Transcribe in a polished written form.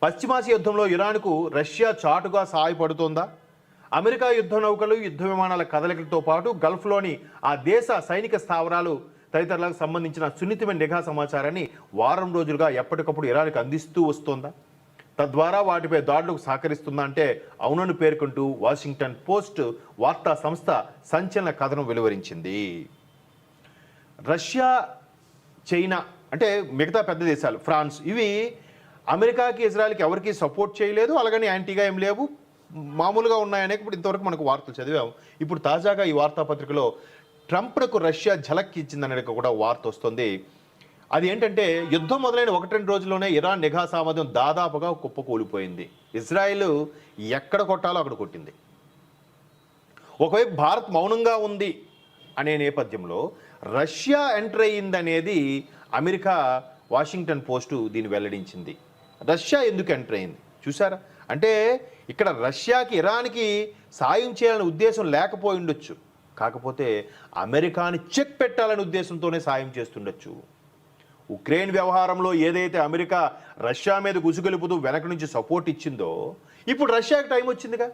పశ్చిమాసియా యుద్ధంలో ఇరాన్కు రష్యా చాటుగా సహాయపడుతోందా? అమెరికా యుద్ధ నౌకలు, యుద్ధ విమానాల కదలికలతో పాటు గల్ఫ్లోని ఆ దేశ సైనిక స్థావరాలు తదితరులకు సంబంధించిన సున్నితమైన నిఘా సమాచారాన్ని వారం రోజులుగా ఎప్పటికప్పుడు ఇరాన్కు అందిస్తూ వస్తోందా? తద్వారా వాటిపై దాడులకు సహకరిస్తుందా అంటే అవునని పేర్కొంటూ వాషింగ్టన్ పోస్ట్ వార్తా సంస్థ సంచలన కథనం వెలువరించింది. రష్యా, చైనా అంటే మిగతా పెద్ద దేశాలు, ఫ్రాన్స్, ఇవి అమెరికాకి, ఇజ్రాయెల్కి ఎవరికి సపోర్ట్ చేయలేదు, అలాగని యాంటీగా ఏం లేవు, మామూలుగా ఉన్నాయనే ఇప్పుడు ఇంతవరకు మనకు వార్తలు చదివాము. ఇప్పుడు తాజాగా ఈ వార్తాపత్రికలో ట్రంప్కు రష్యా ఝలక్ ఇచ్చిందనే కూడా వార్త వస్తుంది. అది ఏంటంటే యుద్ధం మొదలైన 1-2 రోజుల్లోనే ఇరాన్ నిఘా సామర్థ్యం దాదాపుగా కుప్పకూలిపోయింది. ఇజ్రాయెల్ ఎక్కడ కొట్టాలో అక్కడ కొట్టింది. ఒకవైపు భారత్ మౌనంగా ఉంది అనే నేపథ్యంలో రష్యా ఎంటర్ అయ్యిందనేది అమెరికా వాషింగ్టన్ పోస్టు దీన్ని వెల్లడించింది. రష్యా ఎందుకు ఎంటర్ అయింది చూసారా? అంటే ఇక్కడ రష్యాకి, ఇరాన్కి సాయం చేయాలనే ఉద్దేశం లేకపోయి ఉండొచ్చు, కాకపోతే అమెరికాని చెక్ పెట్టాలనే ఉద్దేశంతోనే సాయం చేస్తుండొచ్చు. ఉక్రెయిన్ వ్యవహారంలో ఏదైతే అమెరికా రష్యా మీద గుసుగొలుపుతూ వెనక నుంచి సపోర్ట్ ఇచ్చిందో, ఇప్పుడు రష్యాకి టైం వచ్చిందిగా.